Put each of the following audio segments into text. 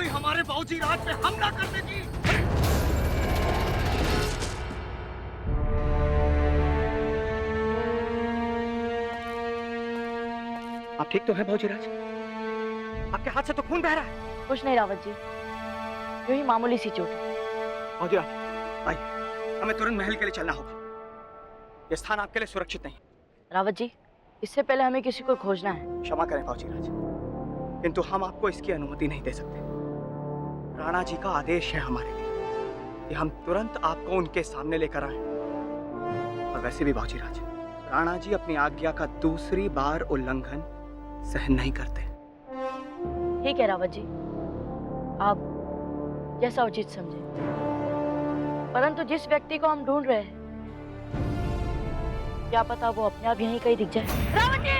हमारे बाबूजी राज पे हमला करने की। आप ठीक तो हैं बाबूजी राज? आपके हाथ से तो खून बह रहा है। कुछ नहीं रावत जी, यूं ही मामूली सी चोट है। बाबूजी राज आइए, हमें तुरंत महल के लिए चलना होगा। यह स्थान आपके लिए सुरक्षित नहीं। रावत जी, इससे पहले हमें किसी को खोजना है। क्षमा करें बाबूजी राज, किंतु हम आपको इसकी अनुमति नहीं दे सकते। राणा जी का आदेश है हमारे लिए कि हम तुरंत आपको उनके सामने लेकर आए। और वैसे भी बाबूजी राज, राणा जी अपनी आज्ञा का दूसरी बार उल्लंघन सहन नहीं करते। ठीक है रावत जी, आप जैसा उचित समझे, परंतु जिस व्यक्ति को हम ढूंढ रहे हैं, क्या पता वो अपने आप यहीं कहीं दिख जाए। रावत जी!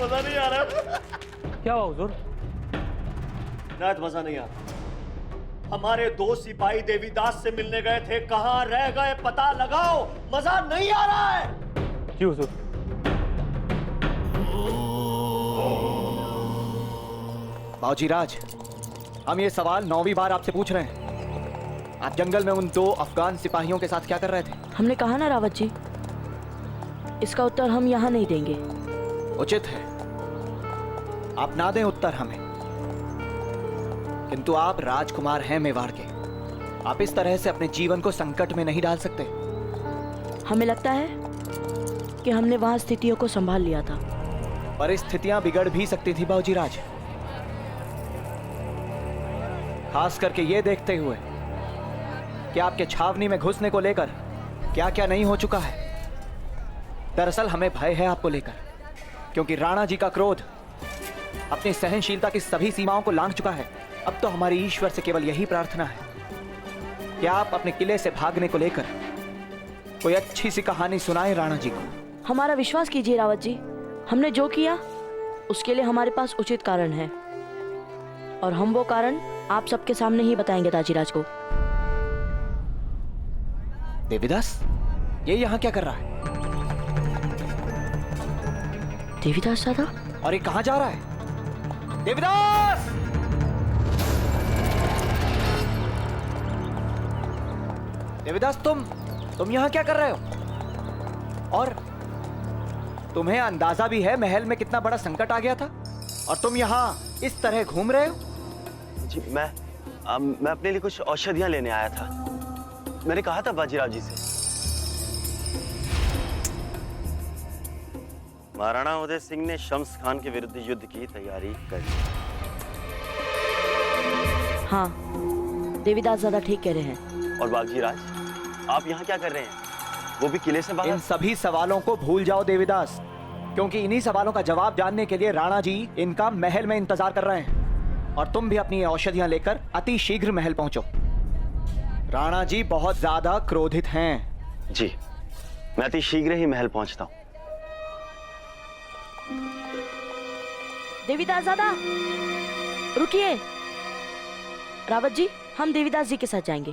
मजा नहीं आ रहा। क्या हुआ हुजूर? नायत मजा नहीं आ रहा। हमारे दो सिपाही देवीदास से मिलने गए थे, कहां रह गए पता लगाओ। मजा नहीं आ रहा है। जी हुजूर। बाबूजी राज, हम ये सवाल 9वीं बार आपसे पूछ रहे हैं। आप जंगल में उन 2 अफगान सिपाहियों के साथ क्या कर रहे थे? हमने कहा ना रावत जी, इसका उत्तर हम यहाँ नहीं देंगे। उचित है, आप ना दें उत्तर हमें, किंतु आप राजकुमार हैं मेवाड़ के। आप इस तरह से अपने जीवन को संकट में नहीं डाल सकते। हमें लगता है कि हमने वहां स्थितियों को संभाल लिया था। परिस्थितियां बिगड़ भी सकती थी बाबूजी राज, खास करके ये देखते हुए कि आपके छावनी में घुसने को लेकर क्या क्या नहीं हो चुका है। दरअसल हमें भय है आपको लेकर, क्योंकि राणा जी का क्रोध अपनी सहनशीलता की सभी सीमाओं को लांघ चुका है। अब तो हमारी ईश्वर से केवल यही प्रार्थना है कि आप अपने किले से भागने को लेकर कोई अच्छी सी कहानी सुनाएं राणा जी को। हमारा विश्वास कीजिए रावत जी, हमने जो किया उसके लिए हमारे पास उचित कारण है, और हम वो कारण आप सबके सामने ही बताएंगे ताजीराज को। देवीदास, ये यहाँ क्या कर रहा है? देवीदास दादा? और ये कहाँ जा रहा है? देवीदास! देवीदास, तुम यहाँ क्या कर रहे हो? और तुम्हें अंदाजा भी है महल में कितना बड़ा संकट आ गया था, और तुम यहाँ इस तरह घूम रहे हो? जी मैं अपने लिए कुछ औषधियां लेने आया था। मैंने कहा था बाजीराव जी से। महाराणा उदय सिंह ने शम्स खान के विरुद्ध युद्ध की तैयारी कर ली। हाँ, देवीदास दादा ठीक कह रहे हैं। और बाजीराज, आप यहाँ क्या कर रहे हैं? वो भी किले से बाहर? इन सभी सवालों को भूल जाओ देवीदास, क्योंकि इन्हीं सवालों का जवाब जानने के लिए राणा जी इनका महल में इंतजार कर रहे हैं। और तुम भी अपनी औषधियां लेकर अति शीघ्र महल पहुंचो। राणा जी बहुत ज्यादा क्रोधित हैं। जी, मैं अति शीघ्र ही महल पहुंचता हूं। देवीदास दादा रुकिए। रावत जी, हम देवीदास जी के साथ जाएंगे।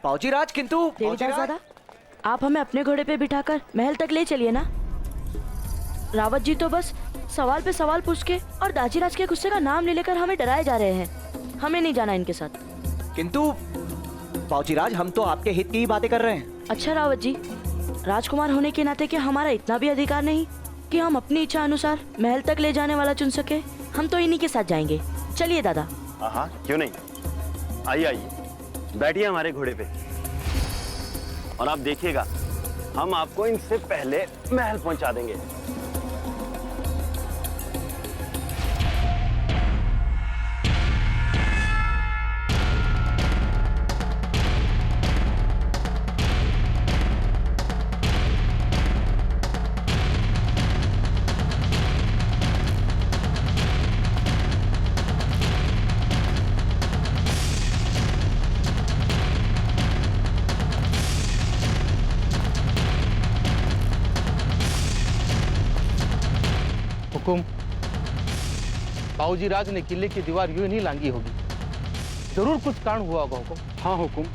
बाबूजी राज, किंतु देवीदास दादा, आप हमें अपने घोड़े पे बिठाकर महल तक ले चलिए ना। रावत जी तो बस सवाल पे सवाल पूछ के और दाजीराज के गुस्से का नाम ले लेकर हमें डराए जा रहे हैं। हमें नहीं जाना इनके साथ। किंतु बाबूजी राज, हम तो आपके हित की ही बातें कर रहे हैं। अच्छा रावत जी, राजकुमार होने के नाते क्या हमारा इतना भी अधिकार नहीं कि हम अपनी इच्छा अनुसार महल तक ले जाने वाला चुन सके? हम तो इन्हीं के साथ जाएंगे। चलिए दादा। हाँ, क्यों नहीं। आइए आइए, बैठिए हमारे घोड़े पे और आप देखिएगा, हम आपको इनसे पहले महल पहुंचा देंगे। हुकुम, बाबूजी राज ने किले की दीवार यूं नहीं लांगी होगी, जरूर कुछ कारण हुआ होगा हुकुम। हाँ हुकुम,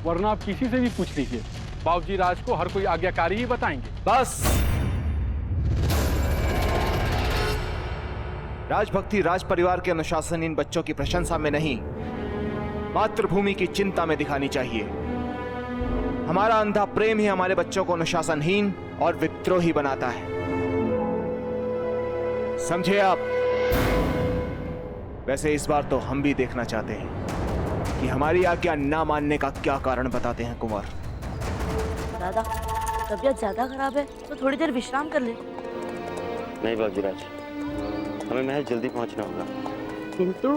वरना आप किसी से भी पूछ लीजिए, बाबूजी राज को हर कोई आज्ञाकारी ही बताएंगे। बस। राजभक्ति राज परिवार के अनुशासन इन बच्चों की प्रशंसा में नहीं, मातृभूमि की चिंता में दिखानी चाहिए। हमारा अंधा प्रेम ही हमारे बच्चों को अनुशासनहीन और विद्रोही बनाता है, समझे आप? वैसे इस बार तो हम भी देखना चाहते हैं कि हमारी आज्ञा ना मानने का क्या कारण बताते हैं कुंवर। दादा, तबीयत ज्यादा खराब है तो थोड़ी देर विश्राम कर ले। नहीं बाबूजी राज, हमें महल जल्दी पहुंचना होगा। किंतु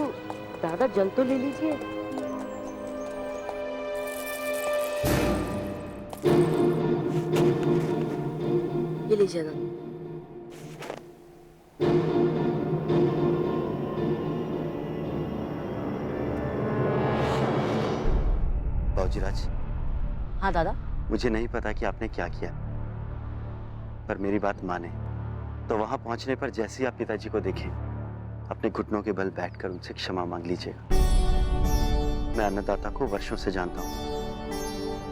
दादा जल तो ले लीजिए। ये लीजिए दादा। बाबूजी राज, हाँ दादा। मुझे नहीं पता कि आपने क्या किया, पर मेरी बात माने तो वहां पहुंचने पर जैसे ही आप पिताजी को देखें, अपने घुटनों के बल बैठकर उनसे क्षमा मांग लीजिएगा। मैं अन्नदाता को वर्षों से जानता हूं,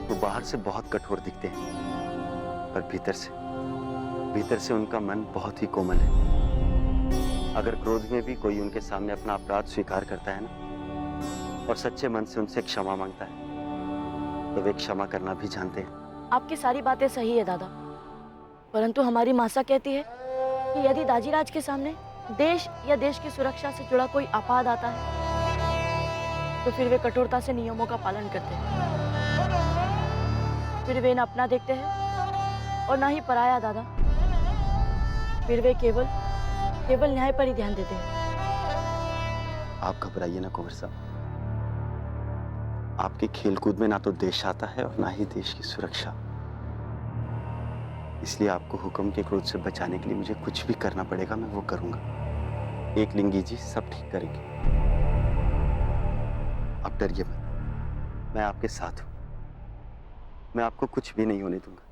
वो बाहर से बहुत कठोर दिखते हैं, पर भीतर से उनका मन बहुत ही कोमल है। अगर क्रोध में भी कोई उनके सामने अपना अपराध स्वीकार करता है ना, और सच्चे मन से उनसे क्षमा मांगता है, तो वे क्षमा करना भी जानते हैं। आपकी सारी बातें सही है दादा, परंतु हमारी मासा कहती है कि यदि दाजीराज के सामने देश या देश की सुरक्षा से जुड़ा कोई अपराध आता है तो फिर वे कठोरता से नियमों का पालन करते हैं। फिर वे न अपना देखते हैं और ना ही पराया दादा। फिर वे केवल न्याय पर ही ध्यान देते हैं। आप घबराइए ना कुंवर साहब, आपके खेलकूद में ना तो देश आता है और ना ही देश की सुरक्षा। इसलिए आपको हुक्म के क्रोध से बचाने के लिए मुझे कुछ भी करना पड़ेगा, मैं वो करूंगा। एक लिंगी जी सब ठीक करेंगे। आप डरिए मत, मैं आपके साथ हूं। मैं आपको कुछ भी नहीं होने दूंगा,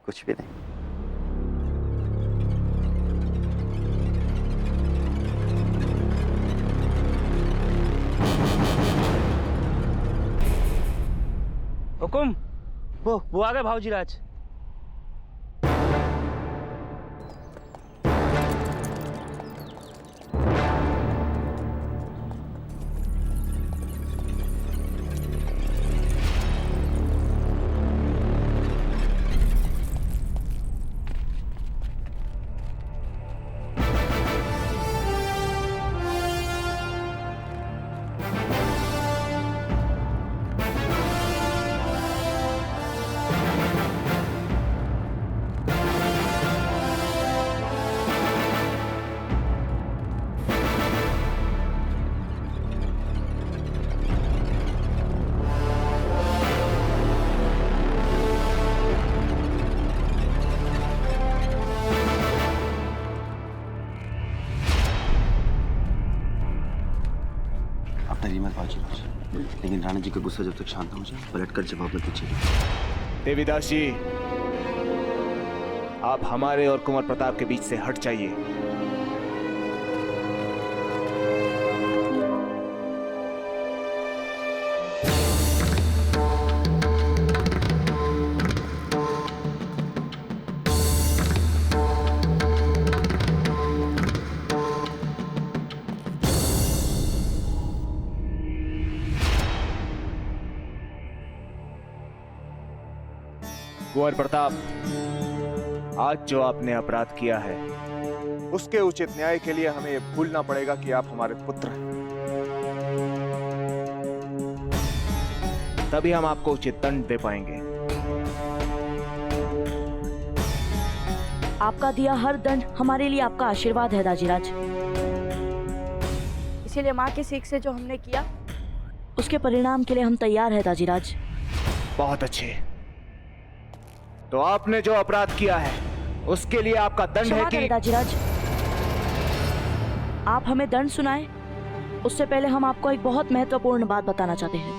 कुछ भी नहीं। हुकुम, वो आ गए भाऊजी राज। लेकिन राणा जी का गुस्सा जब तक शांत हो जाए, पलटकर जवाब में पूछिए। देवीदास जी, आप हमारे और कुंवर प्रताप के बीच से हट जाइए। कुंवर प्रताप, आज जो आपने अपराध किया है उसके उचित न्याय के लिए हमें यह भूलना पड़ेगा कि आप हमारे पुत्र हैं। तभी हम आपको उचित दंड दे पाएंगे। आपका दिया हर दंड हमारे लिए आपका आशीर्वाद है दाजीराज। इसीलिए माँ की सीख से जो हमने किया उसके परिणाम के लिए हम तैयार हैं दाजीराज। बहुत अच्छे। तो आपने जो अपराध किया है उसके लिए आपका दंड है क्षमा कि करें दाजीराज, आप हमें दंड सुनाए उससे पहले हम आपको एक बहुत महत्वपूर्ण बात बताना चाहते हैं।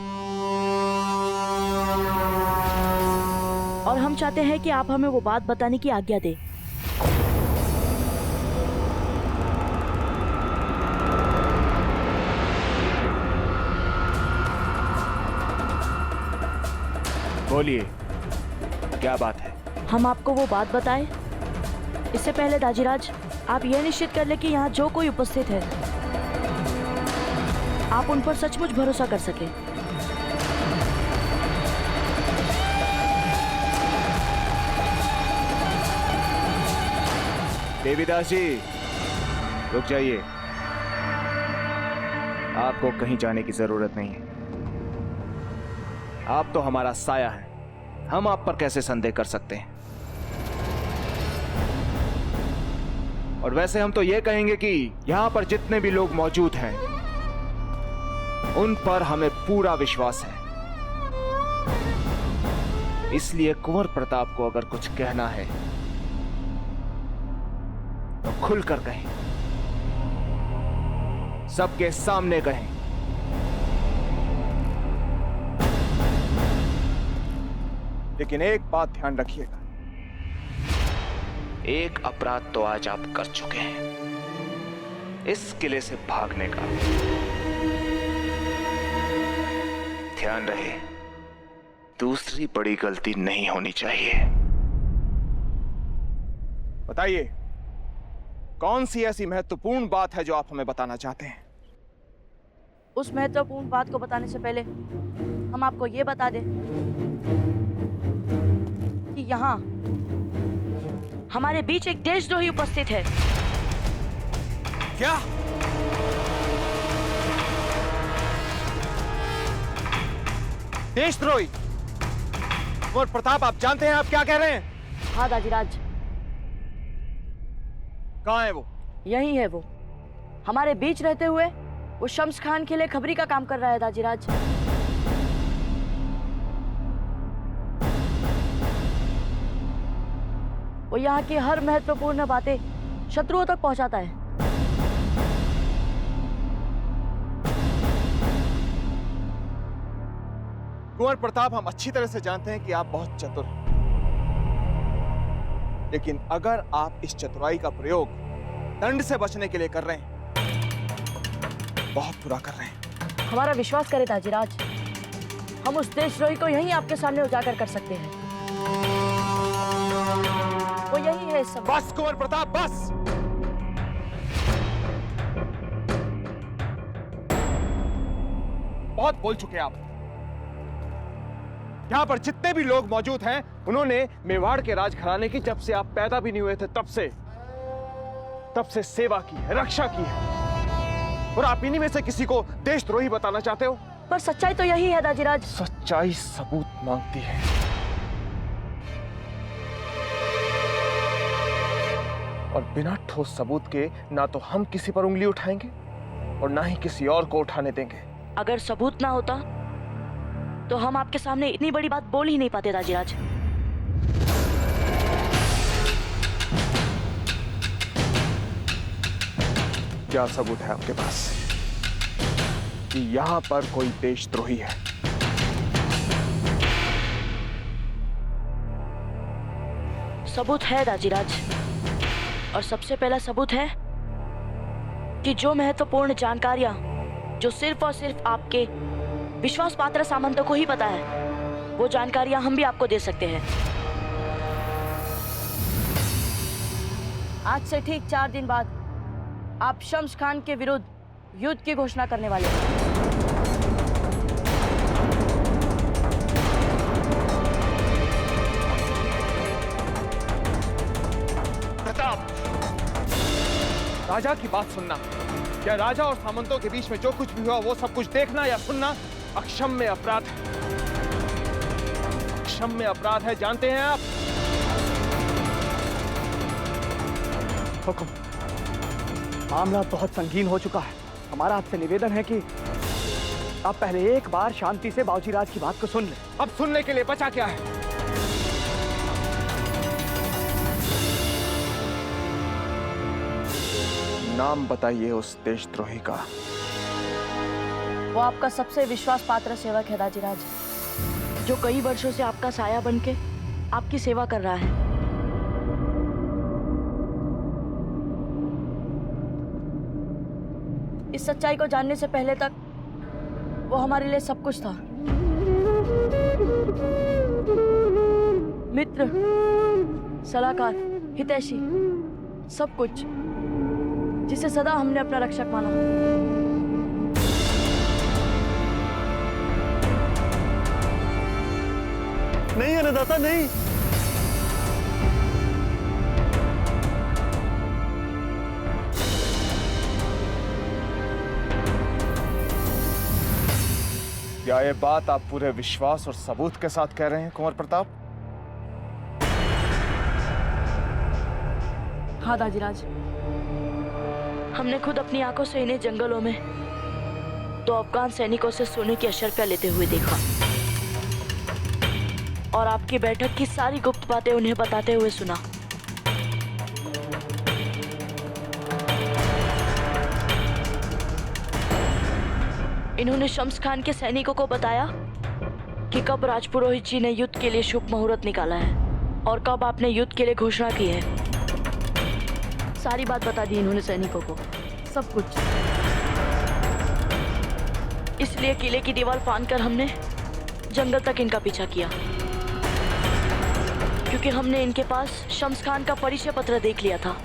और हम चाहते हैं कि आप हमें वो बात बताने की आज्ञा दें। बोलिए, क्या बात है? हम आपको वो बात बताएं इससे पहले दाजीराज, आप यह निश्चित कर ले कि यहाँ जो कोई उपस्थित है आप उन पर सचमुच भरोसा कर सके। देवीदास जी, रुक जाइए। आपको कहीं जाने की जरूरत नहीं है। आप तो हमारा साया है, हम आप पर कैसे संदेह कर सकते हैं? और वैसे हम तो यह कहेंगे कि यहां पर जितने भी लोग मौजूद हैं उन पर हमें पूरा विश्वास है। इसलिए कुंवर प्रताप को अगर कुछ कहना है तो खुलकर कहें, सबके सामने कहें। लेकिन एक बात ध्यान रखिएगा, एक अपराध तो आज आप कर चुके हैं, इस किले से भागने का। ध्यान रहे, दूसरी बड़ी गलती नहीं होनी चाहिए। बताइए, कौन सी ऐसी महत्वपूर्ण बात है जो आप हमें बताना चाहते हैं? उस महत्वपूर्ण बात को बताने से पहले हम आपको ये बता दें कि यहाँ हमारे बीच एक देशद्रोही उपस्थित है। क्या? देशद्रोही? कुंवर प्रताप, आप जानते हैं आप क्या कह रहे हैं? हाँ दाजीराज, कहाँ है वो? यही है वो। हमारे बीच रहते हुए वो शम्स खान के लिए खबरी का काम कर रहा है दाजीराज। वो यहाँ की हर महत्वपूर्ण बातें शत्रुओं तक पहुंचाता है। कुंवर प्रताप, हम अच्छी तरह से जानते हैं कि आप बहुत चतुर हैं, लेकिन अगर आप इस चतुराई का प्रयोग दंड से बचने के लिए कर रहे हैं, बहुत बुरा कर रहे हैं। हमारा विश्वास करें दाजीराज, हम उस देशद्रोही को यहीं आपके सामने उजागर कर सकते हैं। वो यही है इस समय। बस कुंवर प्रताप, बस। बहुत बोल चुके आप। यहां पर जितने भी लोग मौजूद हैं, उन्होंने मेवाड़ के राजघराने की, जब से आप पैदा भी नहीं हुए थे तब से सेवा की है, रक्षा की है। और आप इन्हीं में से किसी को देशद्रोही बताना चाहते हो? पर सच्चाई तो यही है दाजीराज। सच्चाई सबूत मांगती है। और बिना ठोस सबूत के ना तो हम किसी पर उंगली उठाएंगे और ना ही किसी और को उठाने देंगे। अगर सबूत ना होता तो हम आपके सामने इतनी बड़ी बात बोल ही नहीं पाते दाजीराज। क्या सबूत है आपके पास कि यहां पर कोई देशद्रोही है? सबूत है दाजीराज, और सबसे पहला सबूत है कि जो महत्वपूर्ण जानकारियां जो सिर्फ और सिर्फ आपके विश्वास पात्र सामंतों को ही पता है, वो जानकारियां हम भी आपको दे सकते हैं। आज से ठीक 4 दिन बाद आप शम्स खान के विरुद्ध युद्ध की घोषणा करने वाले हैं। राजा की बात सुनना या राजा और सामंतों के बीच में जो कुछ भी हुआ वो सब कुछ देखना या सुनना अक्षम्य अपराध है। अक्षम्य अपराध है, जानते हैं आप? हुकुम, मामला बहुत संगीन हो चुका है। हमारा आपसे निवेदन है कि आप पहले एक बार शांति से बाबूजी राज की बात को सुन लें। अब सुनने के लिए बचा क्या है? नाम बताइए उस देशद्रोही का। वो आपका सबसे विश्वास पात्र सेवक है दाजीराज, जो कई वर्षों से आपका साया बनके आपकी सेवा कर रहा है। इस सच्चाई को जानने से पहले तक वो हमारे लिए सब कुछ था। मित्र, सलाहकार, हितैषी, सब कुछ, जिसे सदा हमने अपना रक्षक माना। नहीं अन्नदाता, नहीं। क्या ये बात आप पूरे विश्वास और सबूत के साथ कह रहे हैं कुंवर प्रताप? हाँ दाजीराज, हमने खुद अपनी आंखों से इन्हें जंगलों में 2 अफगान सैनिकों से सोने की अशर्फियां लेते हुए देखा और आपकी बैठक की सारी गुप्त बातें उन्हें बताते हुए सुना। इन्होंने शम्स खान के सैनिकों को बताया कि कब राजपुरोहित जी ने युद्ध के लिए शुभ मुहूर्त निकाला है और कब आपने युद्ध के लिए घोषणा की है। सारी बात बता दी इन्होंने सैनिकों को, सब कुछ। इसलिए किले की दीवार फांदकर हमने जंगल तक इनका पीछा किया, क्योंकि हमने इनके पास शम्स खान का परिचय पत्र देख लिया था।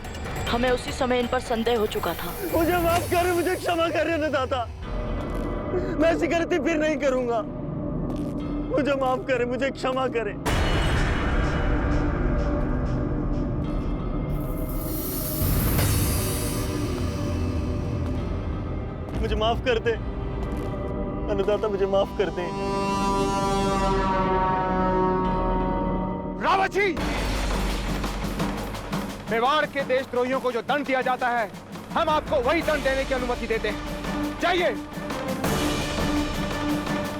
हमें उसी समय इन पर संदेह हो चुका था। मुझे माफ करें, मुझे क्षमा करें अन्नदाता। मैं ऐसी गलती फिर नहीं करूंगा। मुझे माफ करें, मुझे क्षमा करें। मुझे माफ कर दे अन्नदाता, मुझे माफ कर दे। रावत जी, मेवाड़ के देशद्रोहियों को जो दंड दिया जाता है, हम आपको वही दंड देने की अनुमति देते हैं। जाइए।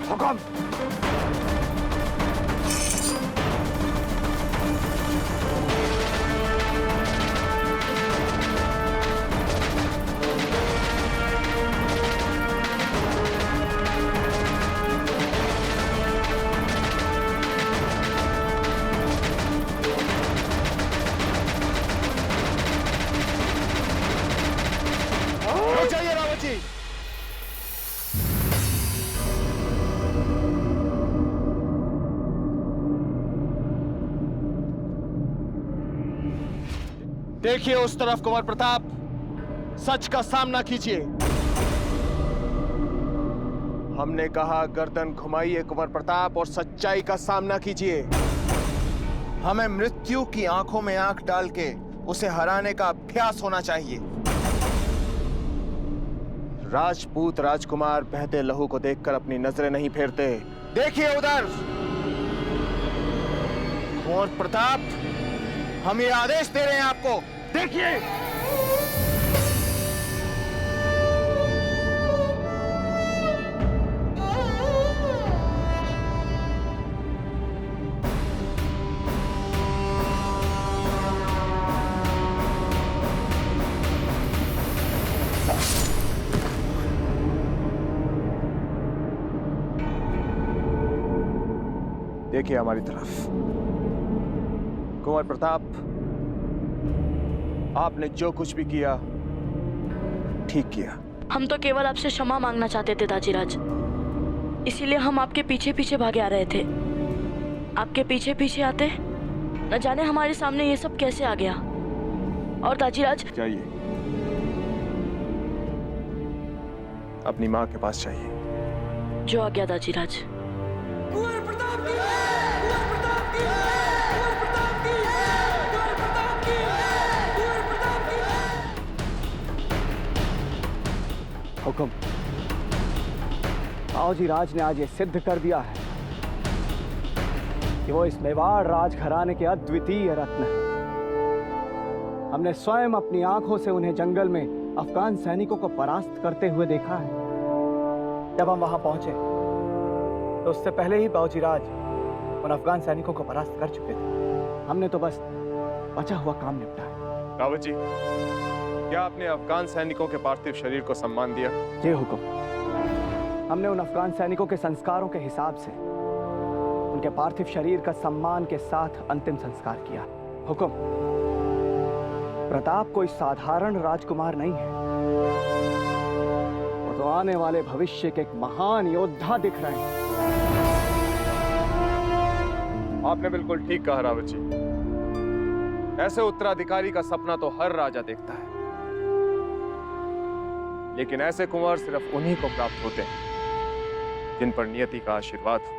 हुकुम। जाइए रावत जी। देखिए उस तरफ कुंवर प्रताप, सच का सामना कीजिए। हमने कहा गर्दन घुमाइए कुंवर प्रताप और सच्चाई का सामना कीजिए। हमें मृत्यु की आंखों में आंख डाल के उसे हराने का अभ्यास होना चाहिए। राजपूत राजकुमार बहते लहू को देखकर अपनी नजरें नहीं फेरते। देखिए उधर कुंवर प्रताप, हम ये आदेश दे रहे हैं आपको, देखिए। देखिए हमारी तरफ। कुंवर प्रताप, आपने जो कुछ भी किया ठीक किया। हम तो केवल आपसे क्षमा मांगना चाहते थे दाजीराज, इसीलिए हम आपके पीछे पीछे भागे आ रहे थे। आपके पीछे पीछे आते न जाने हमारे सामने ये सब कैसे आ गया। और दाजीराज, जाइए, अपनी माँ के पास जाइए। जो आ गया दाजीराज। बाबूजी राज ने आज ये सिद्ध कर दिया है कि वो इस मेवाड़ राज घराने के अद्वितीय रत्न हैं। हमने स्वयं अपनी आंखों से उन्हें जंगल में अफगान सैनिकों को परास्त करते हुए देखा है। जब हम वहां पहुंचे तो उससे पहले ही बाबूजी राज उन अफगान सैनिकों को परास्त कर चुके थे। हमने तो बस बचा हुआ काम निपटाया। रावत जी, क्या आपने अफगान सैनिकों के पार्थिव शरीर को सम्मान दिया? जी हुक्म। हमने उन अफगान सैनिकों के संस्कारों के हिसाब से उनके पार्थिव शरीर का सम्मान के साथ अंतिम संस्कार किया। हुक्म। प्रताप कोई साधारण राजकुमार नहीं है, वो तो आने वाले भविष्य के एक महान योद्धा दिख रहे हैं। आपने बिल्कुल ठीक कहा रावत जी। ऐसे उत्तराधिकारी का सपना तो हर राजा देखता है, लेकिन ऐसे कुंवर सिर्फ उन्हीं को प्राप्त होते हैं जिन पर नियति का आशीर्वाद हो।